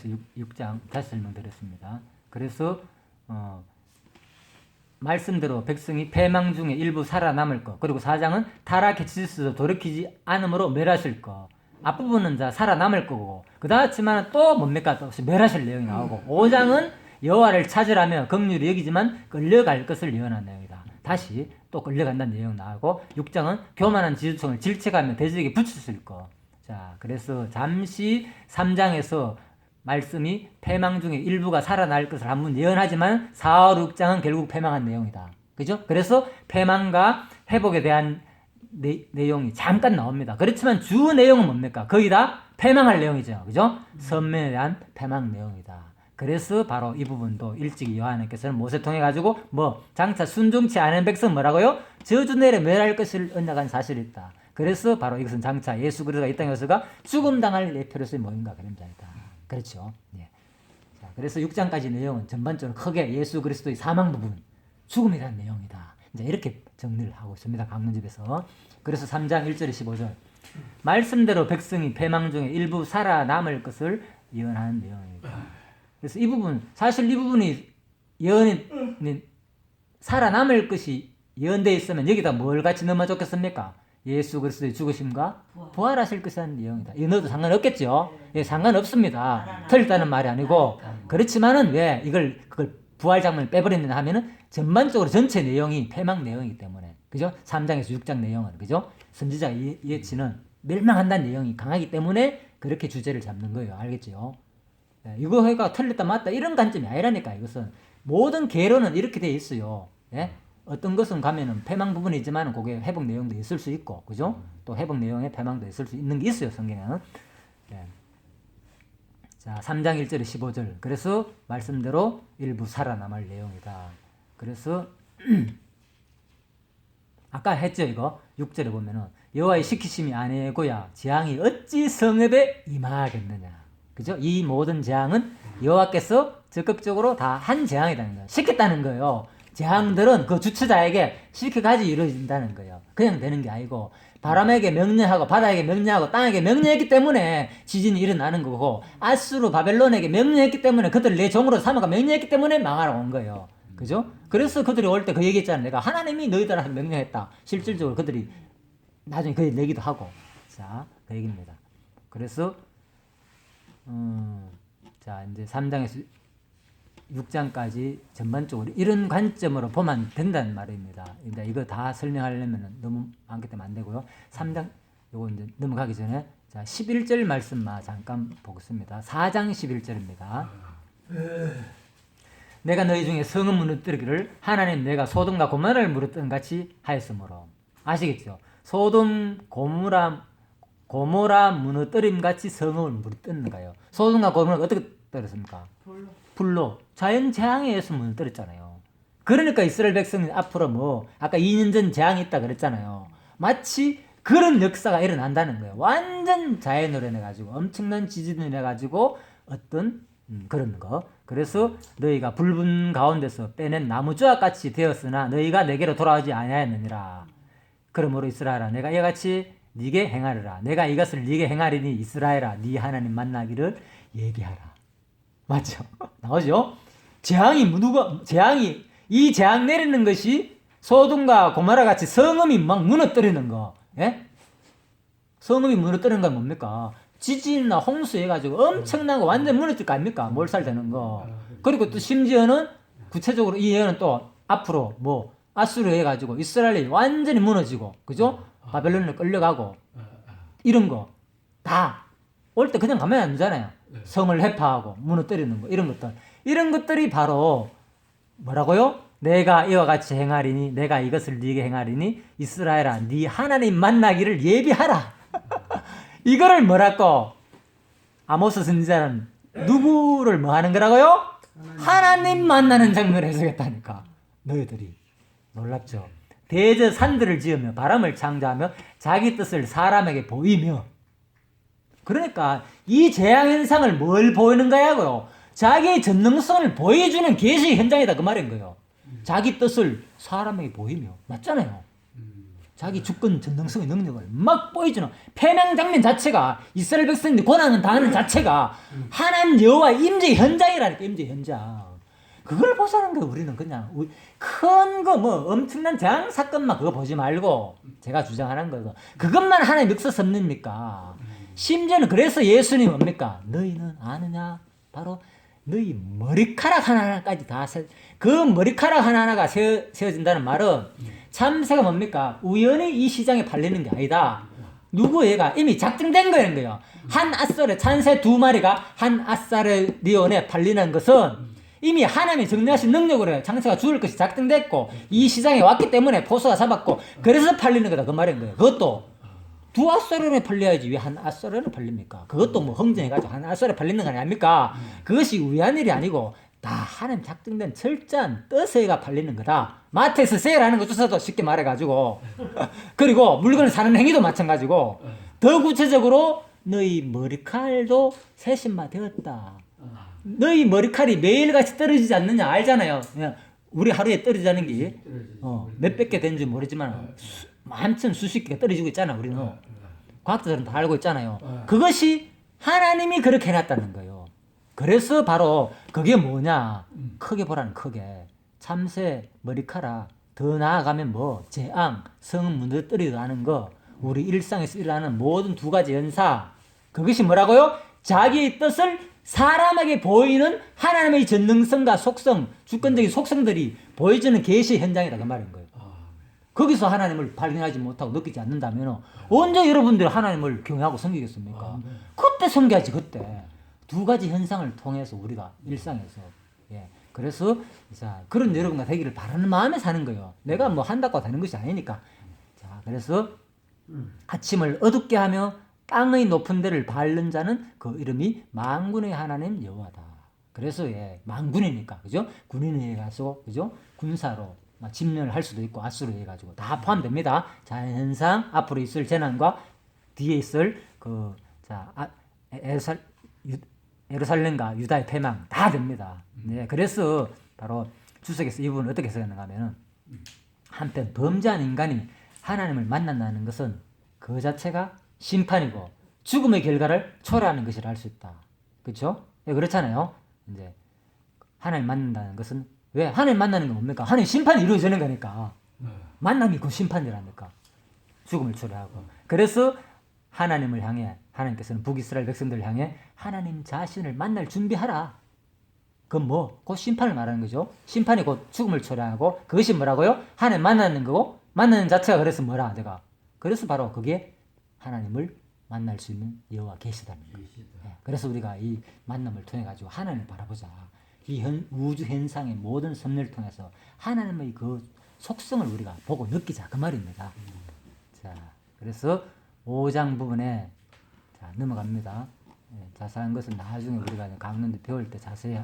6장 다시 설명드렸습니다. 그래서 말씀대로 백성이 패망 중에 일부 살아남을 것, 그리고 4장은 타락해질수도 돌이키지 않으므로 멸하실 것. 앞부분은 자 살아남을 거고, 그 다음에는 또 뭡니까? 또 멸하실 내용이 나오고, 5장은 여호와를 찾으라며 긍휼히 여기지만 끌려갈 것을 예언한 내용이다. 다시 또 끌려간다는 내용 나오고, 6장은 교만한 지주총을 질책하며 대적에게 붙이실 것. 자, 그래서 잠시 3장에서 말씀이 패망 중에 일부가 살아날 것을 한번 예언하지만 4, 5, 6장은 결국 패망한 내용이다. 그죠? 그래서 패망과 회복에 대한 내용이 잠깐 나옵니다. 그렇지만 주 내용은 뭡니까? 거의 다 패망할 내용이죠. 그죠? 선면에 대한 패망 내용이다. 그래서 바로 이 부분도 일찍이 요한께서는 모세 통해 가지고 장차 순종치 않은 백성 뭐라고요? 저주 내려 멸할 것을 언약한 사실이 있다. 그래서 바로 이것은 장차 예수 그리스도가 이 땅에 오서가 죽음 당할 예표로서의 모임과 그림자이다. 그렇죠. 예. 자, 그래서 6장까지 내용은 전반적으로 크게 예수 그리스도의 사망 부분, 죽음에 대한 내용이다. 이제 이렇게 정리를 하고 있습니다. 강론집에서. 그래서 3장 1절 15절. 말씀대로 백성이 패망 중에 일부 살아남을 것을 예언하는 내용입니다. 그래서 이 부분, 사실 이 부분이 예언이 살아남을 것이 예언되어 있으면 여기다 뭘 같이 넣으면 좋겠습니까? 예수 그리스도의 죽으심과 부활하실 것이라는 내용이다. 이거 넣어도 상관없겠죠? 예, 상관없습니다. 틀렸다는 말이 아니고. 그렇지만은 왜 그걸 부활 장면을 빼버렸느냐 하면은 전반적으로 전체 내용이 패망 내용이기 때문에. 그죠? 3장에서 6장 내용은. 그죠? 선지자 예치는 멸망한다는 내용이 강하기 때문에 그렇게 주제를 잡는 거예요. 알겠죠? 예, 이거가 틀렸다 맞다 이런 관점이 아니라니까. 이것은 모든 계로는 이렇게 돼 있어요. 예? 어떤 것은 가면은 패망 부분이지만 그게 회복 내용도 있을 수 있고, 그죠? 또 회복 내용에 패망도 있을 수 있는 게 있어요, 성경에는. 예. 자, 3장 1절에 15절. 그래서 말씀대로 일부 살아남을 내용이다. 그래서 아까 했죠, 이거. 6절에 보면은 여호와의 시키심이 아니고야 재앙이 어찌 성읍에 임하겠느냐. 그죠? 이 모든 재앙은 여호와께서 적극적으로 다 한 재앙이라는 거예요. 시켰다는 거예요. 재앙들은 그 주체자에게 시켜가지고 이루어진다는 거예요. 그냥 되는 게 아니고 바람에게 명령하고 바다에게 명령하고 땅에게 명령했기 때문에 지진이 일어나는 거고, 아수르 바벨론에게 명령했기 때문에 그들을 내 종으로 삼아가 명령했기 때문에 망하러 온 거예요. 그죠? 그래서 그들이 올 때 그 얘기했잖아요. 내가 하나님이 너희들한테 명령했다. 실질적으로 그들이 나중에 그 내기도 하고. 자, 그 얘기입니다. 그래서 자, 이제 3장에서 6장까지 전반적으로 이런 관점으로 보면 된다는 말입니다. 이거 다 설명하려면 너무 많기 때문에 안 되고요. 3장, 요거 이제 넘어가기 전에, 자, 11절 말씀만 잠깐 보겠습니다. 4장 11절입니다. 내가 너희 중에 성은 무너뜨리기를 하나님 내가 소돔과 고모라를 무너뜨린 같이 하였으므로. 아시겠죠? 소돔, 고모라 무너뜨림 같이 성을 무너뜨리는 거예요. 소돔과 고모라가 어떻게 떨었습니까? 불로. 자연 재앙에 의해서 무너뜨렸잖아요. 그러니까 이스라엘 백성이 앞으로 아까 2년 전 재앙이 있다 그랬잖아요. 마치 그런 역사가 일어난다는 거예요. 완전 자연으로 인해가지고, 엄청난 지진으로 인해가지고 어떤 그런 거. 그래서 너희가 불분 가운데서 빼낸 나무조각 같이 되었으나 너희가 내게로 돌아오지 아니하였느니라. 그러므로 이스라엘아, 내가 이같이 네게 행하리라. 내가 이것을 네게 행하리니 이스라엘아, 네 하나님 만나기를 예비하라. 맞죠? 나오죠? 이 재앙 내리는 것이 소돔과 고모라 같이 성읍이 막 무너뜨리는 거. 예? 성읍이 무너뜨리는 건 뭡니까? 지진이나 홍수 해가지고 엄청난 거 완전 무너질 거 아닙니까? 몰살되는 거. 그리고 또 심지어는 구체적으로 이 예언은 또 앞으로 아수르 해가지고 이스라엘이 완전히 무너지고, 그죠? 바벨론을 끌려가고, 이런 거 다 올 때 그냥 가면 안 되잖아요. 성을 해파하고 무너뜨리는 거, 이런 것들이 바로 뭐라고요? 내가 이와 같이 행하리니, 내가 이것을 네게 행하리니 이스라엘아, 네 하나님 만나기를 예비하라. 이거를 뭐라고? 아모스 선지자는 누구를 뭐 하는 거라고요? 하나님 만나는 장면을 해석했다니까. 너희들이 놀랍죠? 대저 산들을 지으며 바람을 창조하며 자기 뜻을 사람에게 보이며. 그러니까 이 재앙 현상을 뭘 보이는 거야고요? 자기의 전능성을 보여주는 계시 현장이다 그 말인 거예요. 자기 뜻을 사람에게 보이며. 맞잖아요. 자기 주권 전능성의 능력을 막 보여주는 폐명 장면 자체가 이스라엘 백성들이 고난을 당하는 자체가 하나님 여호와 임재 현장이라니까. 임재 현장. 그걸 보자는 거예요. 우리는 그냥 큰 거 뭐 엄청난 재앙 사건만 그거 보지 말고 제가 주장하는 거고 그것만 하나님 멱서 섭립니까? 심지어는 그래서 예수님 뭡니까? 너희는 아느냐? 바로 너희 머리카락 하나하나까지 그 머리카락 하나하나가 세워진다는 말은 참새가 뭡니까? 우연히 이 시장에 팔리는 게 아니다. 누구 얘가 이미 작정된 거예요. 한 아싸레 참새 2마리가 한 아싸레 리온에 팔리는 것은 이미 하나님이 정리하신 능력으로 장새가 죽을 것이 작정됐고 이 시장에 왔기 때문에 포수가 잡았고 그래서 팔리는 거다 그 말인 거예요. 그것도 2아싸레에 팔려야지 왜 한 아싸레에 팔립니까? 그것도 뭐 흥정해가지고 한 아싸레에 팔리는 거 아닙니까? 그것이 우연한 일이 아니고 다 하나님 작정된 철저한 뜻에가 팔리는 거다. 마트에서 세일하는 거 주서도 쉽게 말해가지고 그리고 물건을 사는 행위도 마찬가지고 더 구체적으로 너희 머리칼도 세신마 되었다. 너희 머리칼이 매일같이 떨어지지 않느냐 알잖아요. 그냥 우리 하루에 떨어지는 게 몇백 개 되는지 모르지만 많든 수십 개가 떨어지고 있잖아. 우리는 과학자들은 다 알고 있잖아요. 그것이 하나님이 그렇게 해놨다는 거예요. 그래서 바로 그게 뭐냐 크게 보라는 크게 참새 머리카락 더 나아가면 뭐 재앙 성은 무너뜨리는 거 우리 일상에서 일어나는 모든 2가지 연사 그것이 뭐라고요? 자기의 뜻을 사람에게 보이는 하나님의 전능성과 속성 주권적인 속성들이 보여주는 계시 현장이다 그 말인 거예요. 거기서 하나님을 발견하지 못하고 느끼지 않는다면 언제 여러분들이 하나님을 경외하고 섬기겠습니까? 그때 섬겨야지 그때 2가지 현상을 통해서 우리가 일상에서 그래서 자 그런 여러분과 되기를 바라는 마음에 사는 거예요. 내가 뭐 한다고 되는 것이 아니니까. 자 그래서 아침을 어둡게 하며 땅의 높은 데를 밟는 자는 그 이름이 만군의 하나님 여호와다. 그래서 만군이니까 그죠? 군인에 가서 그죠? 군사로 집면을 할 수도 있고 아수로 해가지고 다 포함됩니다. 자연현상 앞으로 있을 재난과 뒤에 있을 예루살렘과 유다의 패망 다 됩니다. 네, 그래서 바로 주석에서 이 부분을 어떻게 해석했는가 하면은 한편 범죄한 인간이 하나님을 만난다는 것은 그 자체가 심판이고 죽음의 결과를 초래하는 것이라 할 수 있다. 그렇죠? 네, 그렇잖아요. 이제 하나님 만난다는 것은 왜 하나님 만나는 게 뭡니까? 하나님 심판이 이루어지는 거니까. 만남이 그 심판이라니까. 죽음을 초래하고. 그래서 하나님을 향해 하나님께서는 북이스라엘 백성들을 향해 하나님 자신을 만날 준비하라. 그건 뭐? 곧 심판을 말하는 거죠. 심판이 곧 죽음을 초래하고 그것이 뭐라고요? 하나님 만나는 거고 만나는 자체가 그래서 뭐라 내가. 그래서 바로 그게 하나님을 만날 수 있는 여호와 계시다는 거예요. 그래서 우리가 이 만남을 통해 가지고 하나님을 바라보자. 이 우주 현상의 모든 섭리를 통해서 하나님의 그 속성을 우리가 보고 느끼자 그 말입니다. 자, 그래서 5장 부분에 자, 넘어갑니다. 자세한 것은 나중에 우리가 강론도 배울 때 자세히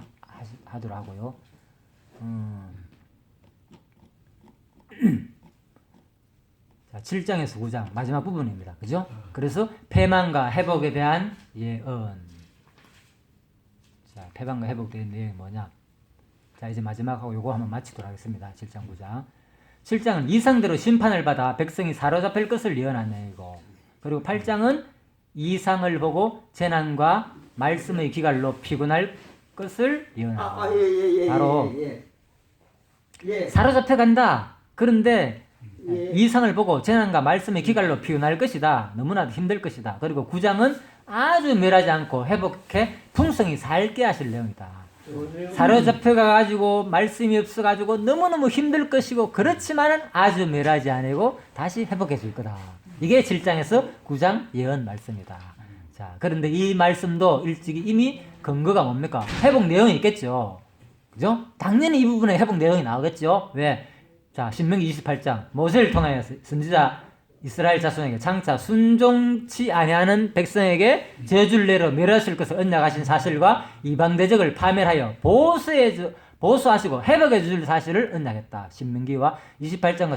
하도록 하고요. 자, 7장에서 9장 마지막 부분입니다. 그죠? 그래서 패망과 회복에 대한 예언. 자, 패망과 회복에 대한 내용이 뭐냐? 자, 이제 마지막하고 요거 한번 마치도록 하겠습니다. 7장 9장. 7장은 이상대로 심판을 받아 백성이 사로잡힐 것을 예언한 내용이고, 그리고 8장은 이상을 보고 재난과 말씀의 기갈로 피곤할 것을 예언하고, 바로 사로잡혀 간다. 그런데 이상을 보고 재난과 말씀의 기갈로 피곤할 것이다. 너무나도 힘들 것이다. 그리고 9장은 아주 멸하지 않고 회복해 풍성히 살게 하실 내용이다. 사로잡혀가지고 말씀이 없어가지고 너무너무 힘들 것이고 그렇지만은 아주 멸하지 않고 다시 회복해 줄 거다. 이게 7장에서 9장 예언 말씀이다. 자, 그런데 이 말씀도 일찍이 이미 근거가 뭡니까? 회복 내용이 있겠죠. 그죠? 당연히 이 부분에 회복 내용이 나오겠죠. 왜? 자, 신명기 28장 모세를 통하여 선지자 이스라엘 자손에게 장차 순종치 아니하는 백성에게 저주를 내려 멸하실 것을 언약하신 사실과 이방 대적을 파멸하여 보수하시고 회복해 줄 사실을 언약했다. 신명기와 28장과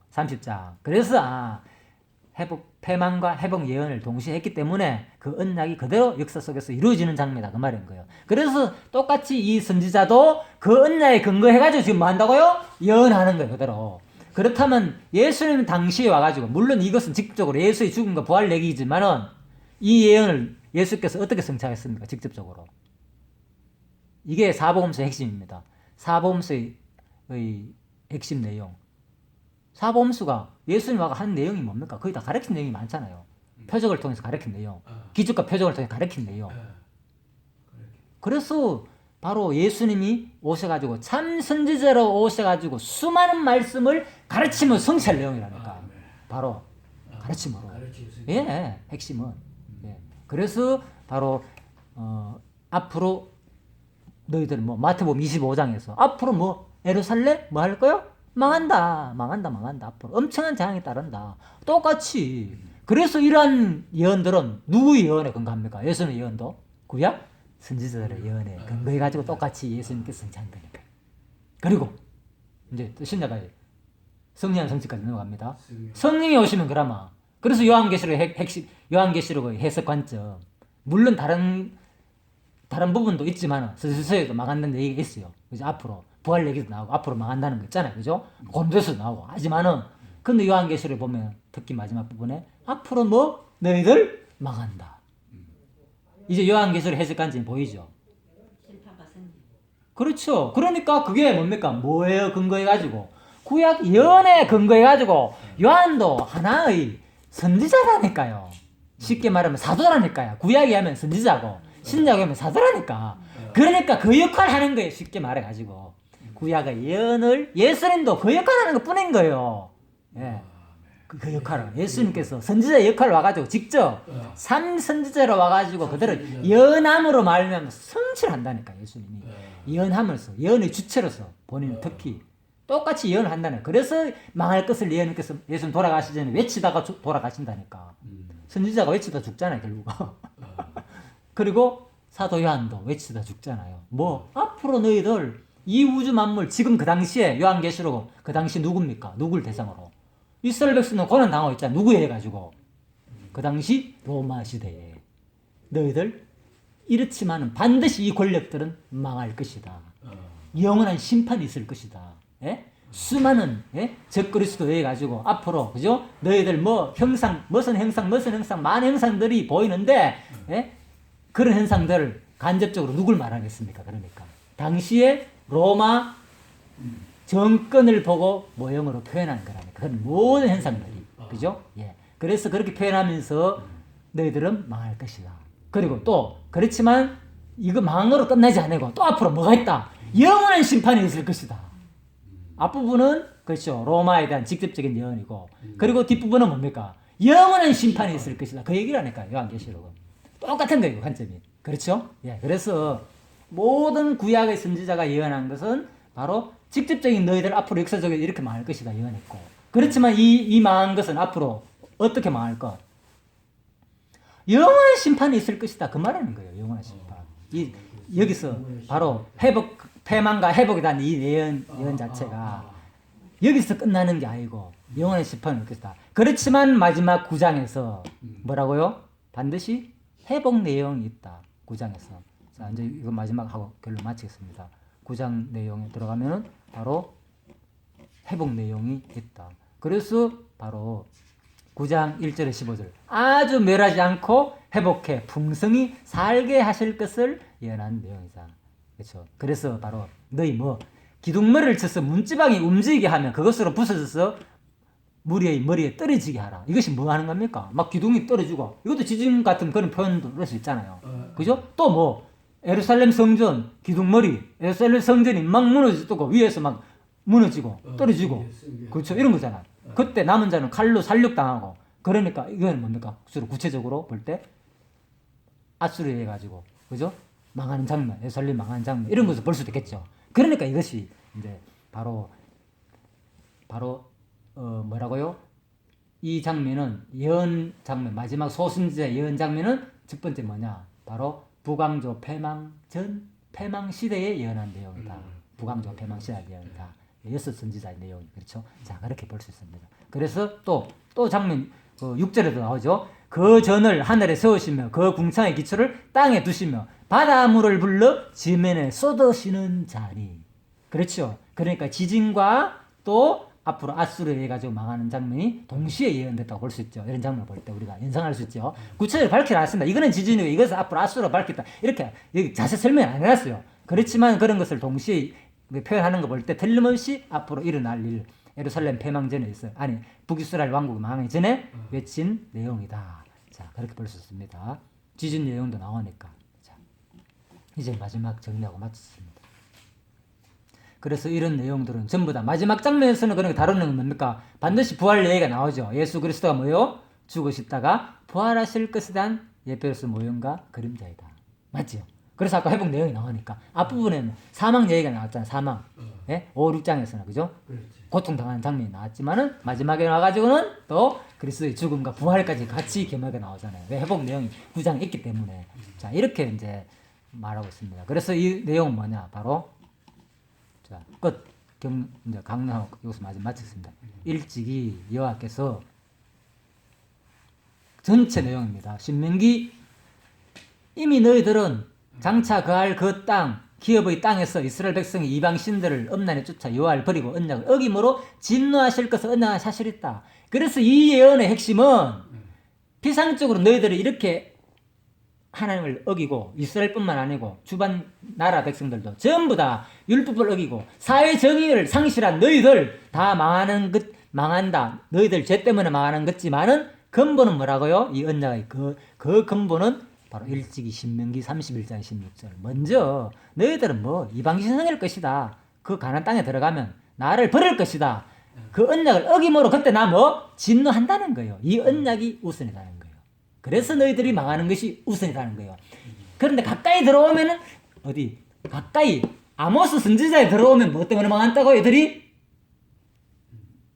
30장. 그래서 패망과 회복 예언을 동시에 했기 때문에 그 언약이 그대로 역사 속에서 이루어지는 장면이다. 그 말인 거예요. 그래서 똑같이 이 선지자도 그 언약에 근거해가지고 지금 뭐 한다고요? 예언하는 거예요. 그대로. 그렇다면 예수님 당시에 와가지고 물론 이것은 직접적으로 예수의 죽음과 부활 얘기이지만은 이 예언을 예수께서 어떻게 성취하겠습니까? 직접적으로. 이게 사복음서의 핵심입니다. 사복음서의 핵심 내용. 사복음서가 예수님 와가 한 내용이 뭡니까? 거의 다 가르친 내용이 많잖아요. 표적을 통해서 가르친 내용. 기적과 표적을 통해 가르친 내용. 그래서 바로 예수님이 오셔가지고 참 선지자로 오셔가지고 수많은 말씀을 가르치며 성취할 내용이라니까. 바로 가르침으로. 예, 핵심은. 예. 그래서 바로 앞으로 너희들 뭐 마태복음 25장에서 앞으로 뭐 예루살렘 뭐 할 거요? 망한다. 앞으로 엄청난 재앙이 따른다. 똑같이. 그래서 이러한 예언들은 누구의 예언에 근거합니까? 예수님의 예언도 구약 선지자들의 예언에 근거해가지고 똑같이 예수님께서 성취한 거니까. 그리고 이제 또 신약의 성령 성취까지 넘어갑니다. 성령이 오시면 그라마. 그래서 요한계시록의 핵심, 요한계시록의 해석 관점. 물론 다른 부분도 있지만 서서히도 망한다는 얘기가 있어요. 그죠? 앞으로 부활 얘기도 나오고 앞으로 망한다는 거 있잖아요. 그죠? 곤도에서 나오고. 하지만은 근데 요한계시록에 보면 특히 마지막 부분에 앞으로 뭐 너희들 망한다. 이제 요한계시록 해석 관점이 보이죠? 그렇죠. 그러니까 그게 뭡니까? 뭐예요? 근거해가지고 구약 예언에 근거해가지고 요한도 하나의 선지자라니까요. 쉽게 말하면 사도라니까요. 구약이 하면 선지자고 신약이 하면 사도라니까. 그러니까 그 역할 하는 거예요. 쉽게 말해가지고 구약의 예언을 예수님도 그 역할 하는 것 뿐인 거예요. 예. 그 역할을 예수님께서 선지자 역할을 와가지고 직접 삼선지자로 와가지고 그대로 예언함으로 말하면 성취를 한다니까. 예수님이 예언함으로써 예언의 주체로서 본인은 특히 똑같이 예언을 한다는. 그래서 망할 것을 예수님께서 예수님 돌아가시기 전에 외치다가 돌아가신다니까. 선지자가 외치다 죽잖아요 결국. 그리고 사도 요한도 외치다 죽잖아요. 뭐 앞으로 너희들 이 우주 만물 지금 그 당시에 요한계시록 그 당시 누굽니까? 누굴 대상으로? 이스라엘 백성은 고난 당하고 있잖아. 누구에 해가지고 그 당시 로마 시대에 너희들 이렇지만은 반드시 이 권력들은 망할 것이다. 영원한 심판이 있을 것이다. 예? 수많은 적그리스도 해가지고 앞으로 그죠? 너희들 뭐 형상 무슨 형상 많은 형상들이 보이는데 그런 현상들을 간접적으로 누굴 말하겠습니까? 그러니까 당시에 로마 정권을 보고 모형으로 표현한 거라니까. 그런 모든 현상들이. 그죠? 예. 그래서 그렇게 표현하면서 너희들은 망할 것이다. 그리고 또, 그렇지만 이거 망으로 끝나지 않고 또 앞으로 뭐가 있다? 영원한 심판이 있을 것이다. 앞부분은, 그렇죠. 로마에 대한 직접적인 예언이고, 그리고 뒷부분은 뭡니까? 영원한 심판이 있을 것이다. 그 얘기를 하니까, 요한계시록은. 똑같은 거예요, 관점이. 그렇죠? 예. 그래서 모든 구약의 선지자가 예언한 것은 바로 직접적인 너희들 앞으로 역사적으로 이렇게 망할 것이다 예언했고, 그렇지만 이 망한 것은 앞으로 어떻게 망할 것? 영원한 심판이 있을 것이다. 그 말하는 거예요. 영원한 심판. 여기서 바로 패망과 회복에 대한 이 예언 자체가 여기서 끝나는 게 아니고 영원한 심판이 있을 것이다. 그렇지만 마지막 9장에서 뭐라고요? 반드시 회복 내용이 있다. 9장에서. 자, 이제 이거 마지막 하고 결론 마치겠습니다. 9장 내용에 들어가면은 바로 회복 내용이 있다. 그래서 바로 9장 1절에 15절 아주 멸하지 않고 회복해 풍성히 살게 하실 것을 예언한 내용이다. 그렇죠. 그래서 바로 너희 뭐 기둥머리를 쳐서 문지방이 움직이게 하면 그것으로 부서져서 무리의 머리에 떨어지게 하라. 이것이 뭐 하는 겁니까? 막 기둥이 떨어지고 이것도 지진 같은 그런 표현도 그럴 수 있잖아요. 그죠? 또 뭐 예루살렘 성전 기둥머리 예루살렘 성전이 막 무너지고 위에서 막 무너지고 떨어지고 그렇죠. 이런 거잖아. 그때 남은 자는 칼로 살육당하고 그러니까 이건 뭡니까? 구체적으로 볼 때 아수르에 해가지고 그죠? 망하는 장면 예루살렘 망하는 장면 이런 것을 볼 수도 있겠죠. 그러니까 이것이 이제 바로 뭐라고요? 이 장면은 예언 장면 마지막 소선지자 예언 장면은 첫 번째 뭐냐? 바로 북왕조 패망 전 패망 시대에 예언한 내용이다. 북왕조 패망 시대의 예언이다. 여섯 선지자의 내용이 그렇죠. 자 그렇게 볼 수 있습니다. 그래서 또 장면 6절에도 나오죠. 그 전을 하늘에 세우시며 그 궁창의 기초를 땅에 두시며 바닷물을 불러 지면에 쏟으시는 자니. 그렇죠. 그러니까 지진과 또 앞으로 아수르에 의해 가지고 망하는 장면이 동시에 예언됐다고 볼 수 있죠. 이런 장면을 볼 때 우리가 연상할 수 있죠. 구체적으로 밝히지 않았습니다. 이거는 지진이고 이것은 앞으로 아수르로 밝혔다. 이렇게 여기 자세히 설명 안 해놨어요. 그렇지만 그런 것을 동시에 표현하는 거 볼 때 틀림없이 앞으로 일어날 일, 예루살렘 폐망 전에 있어요. 아니 북이스라엘 왕국이 망하기 전에 외친 내용이다. 자, 그렇게 볼 수 있습니다. 지진 내용도 나오니까. 자, 이제 마지막 정리하고 마쳤습니다. 그래서 이런 내용들은 전부 다 마지막 장면에서는 그런 거 다루는 건 뭡니까? 반드시 부활 얘기가 나오죠. 예수 그리스도가 뭐요? 죽으셨다가 부활하실 것에 대한 예표로서 모형과 그림자이다. 맞죠? 그래서 아까 회복 내용이 나오니까 앞부분에는 사망 얘기가 나왔잖아요. 사망. 예? 5, 6장에서는 그죠? 고통당하는 장면이 나왔지만은 마지막에 와가지고는 또 그리스도의 죽음과 부활까지 같이 겸하게 나오잖아요. 왜? 회복 내용이 9장에 있기 때문에. 자, 이렇게 이제 말하고 있습니다. 그래서 이 내용은 뭐냐? 바로 자, 끝. 이제 강론하고 여기서 마치겠습니다. 일찍이 여호와께서 전체 내용입니다. 신명기 이미 너희들은 장차 거할 그 땅, 기업의 땅에서 이스라엘 백성이 이방 신들을 엄란히 쫓아 여호와를 버리고 언약을 어김으로 진노하실 것을 언약한 사실이 있다. 그래서 이 예언의 핵심은 피상적으로 너희들이 이렇게 하나님을 어기고 이스라엘뿐만 아니고 주변 나라 백성들도 전부 다 율법을 어기고 사회 정의를 상실한 너희들 다 망한다. 너희들 죄 때문에 망하는 것지만은 근본은 뭐라고요? 이 언약의 그 근본은 바로 일찍이 신명기 31장 16절. 먼저 너희들은 뭐 이방신 성일 것이다. 그 가나안 땅에 들어가면 나를 버릴 것이다. 그 언약을 어김으로 그때 나 뭐 진노한다는 거예요. 이 언약이 우선이라는 거예요. 그래서 너희들이 망하는 것이 우선이라는 거예요. 그런데 가까이 들어오면은 어디 가까이 아모스 선지자에 들어오면 뭐 때문에 망한다고 애들이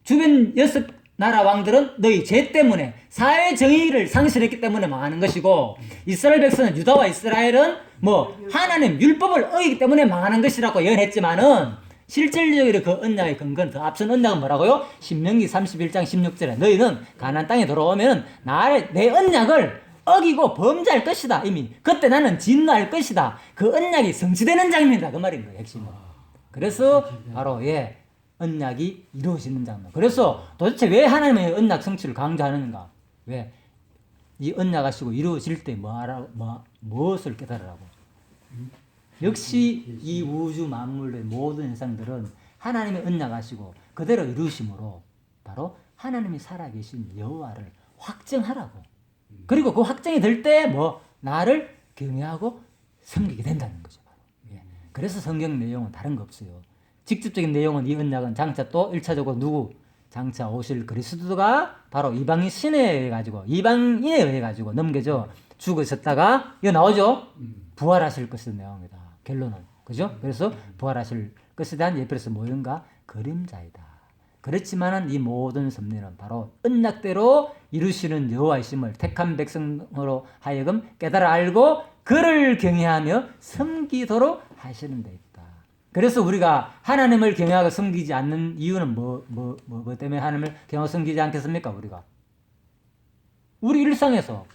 주변 6 나라 왕들은 너희 죄 때문에 사회 정의를 상실했기 때문에 망하는 것이고 이스라엘 백성은 유다와 이스라엘은 뭐 하나님 율법을 어기기 때문에 망하는 것이라고 예언했지만은 실질적으로 그 언약의 근거는 더 앞선 언약은 뭐라고요? 신명기 31장 16절에 너희는 가나안 땅에 들어오면 내 언약을 어기고 범죄할 것이다. 이미 그때 나는 진노할 것이다. 그 언약이 성취되는 장면이다. 그 말인 거예요. 핵심은. 그래서 바로 언약이 이루어지는 장면. 그래서 도대체 왜 하나님의 언약 성취를 강조하는가? 왜? 이 언약 하시고 이루어질 때 무엇을 깨달으라고? 역시 이 우주 만물의 모든 현상들은 하나님의 언약 하시고 그대로 이루심으로 바로 하나님이 살아계신 여호와를 확증하라고. 그리고 그 확정이 될 때 나를 경외하고 섬기게 된다는 거죠. 바로. 예. 그래서 성경 내용은 다른 거 없어요. 직접적인 내용은 이 언약은 장차 또 1차적으로 누구? 장차 오실 그리스도가 바로 이방인 신에 의해 가지고 이방인에 의해 가지고 넘겨져 죽으셨다가 이거 나오죠? 부활하실 것의 내용이다. 결론은. 그죠? 그래서 부활하실 것에 대한 예표로서 모형과 그림자이다. 그렇지만은 이 모든 섭리는 바로 언약대로 이루시는 여호와이심을 택한 백성으로 하여금 깨달아 알고 그를 경외하며 섬기도록 하시는 데 있다. 그래서 우리가 하나님을 경외하고 섬기지 않는 이유는 뭐 때문에 하나님을 경외하고 섬기지 않겠습니까? 우리가 우리 일상에서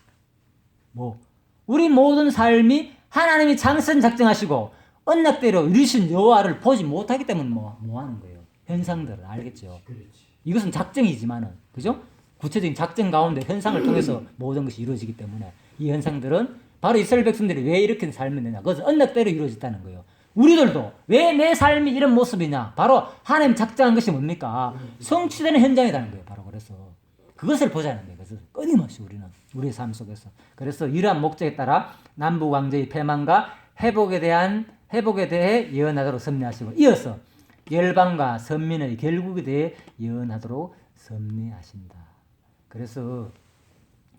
우리 모든 삶이 하나님이 창선 작정하시고 언약대로 이루신 여호와를 보지 못하기 때문에 뭐 하는 거예요? 현상들을 알겠죠. 이것은 작정이지만은 그죠? 구체적인 작정 가운데 현상을 통해서 모든 것이 이루어지기 때문에 이 현상들은 바로 이스라엘 백성들이 왜 이렇게 살면 되냐? 그것은 언약대로 이루어졌다는 거예요. 우리들도 왜 내 삶이 이런 모습이냐? 바로 하나님 작정한 것이 뭡니까? 성취되는 현장이라는 거예요. 바로 그래서 그것을 보자는 거예요. 그래서 끊임없이 우리는 우리의 삶 속에서 그래서 이러한 목적에 따라 남북 왕조의 패망과 회복에 대해 예언하도록 섭리하시고 이어서 열방과 선민의 결국에 대해 예언하도록 섭리하신다. 그래서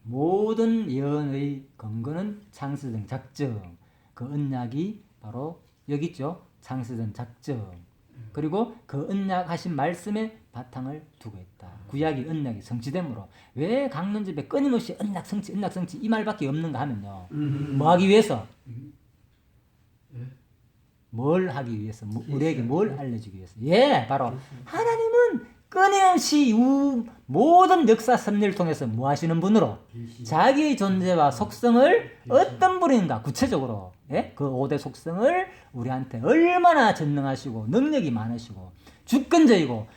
모든 예언의 근거는 창세전 작정, 그 언약이 바로 여기 있죠. 창세전 작정. 그리고 그 언약하신 말씀에 바탕을 두고 있다. 구약이 언약이 성취됨으로 왜 강론집에 끊임없이 언약 성취 이 말밖에 없는가 하면요. 뭐 하기 위해서? 뭘 하기 위해서? 우리에게 뭘 알려주기 위해서? 바로 하나님은 끊임없이 모든 역사 섭리를 통해서 뭐 하시는 분으로 자기의 존재와 속성을 어떤 분인가 구체적으로 그 5대 속성을 우리한테 얼마나 전능하시고 능력이 많으시고 주권적이고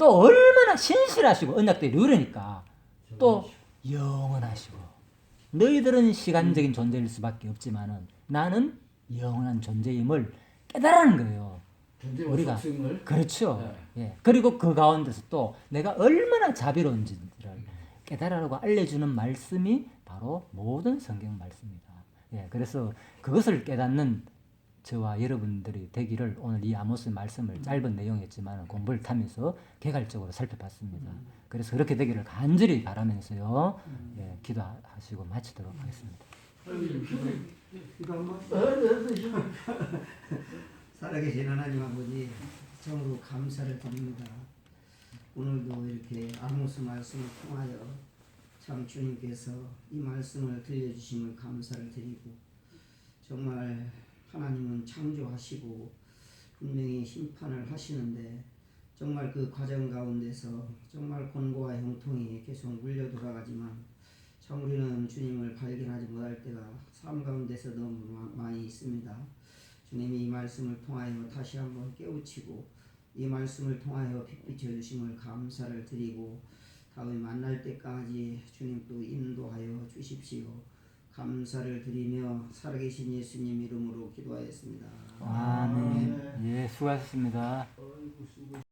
또 얼마나 신실하시고 언약들이 이러니까 또 영원하시고 너희들은 시간적인 존재일 수밖에 없지만은 나는 영원한 존재임을 깨달은 거예요. 우리가 그렇죠. 예. 그리고 그 가운데서 또 내가 얼마나 자비로운지를 깨달으라고 알려주는 말씀이 바로 모든 성경 말씀입니다. 예. 그래서 그것을 깨닫는 저와 여러분들이 되기를 오늘 이 아모스 말씀을 짧은 내용이었지만 공부를 타면서 개괄적으로 살펴봤습니다. 그래서 그렇게 되기를 간절히 바라면서요. 예. 기도하시고 마치도록 하겠습니다. 살아계신 하나님 아버지, 정으로 감사를 드립니다. 오늘도 이렇게 아모스 말씀을 통하여 참 주님께서 이 말씀을 들려주심을 감사를 드리고, 정말 하나님은 창조하시고 분명히 심판을 하시는데 정말 그 과정 가운데서 정말 권고와 형통이 계속 물려 돌아가지만 참 우리는 주님을 발견하지 못할 때가 삶 가운데서 너무 많이 있습니다. 주님이 이 말씀을 통하여 다시 한번 깨우치고 이 말씀을 통하여 빛비춰 주심을 감사를 드리고 다음에 만날 때까지 주님 또 인도하여 주십시오. 감사를 드리며 살아계신 예수님 이름으로 기도하였습니다. 아멘. 예, 수고하셨습니다.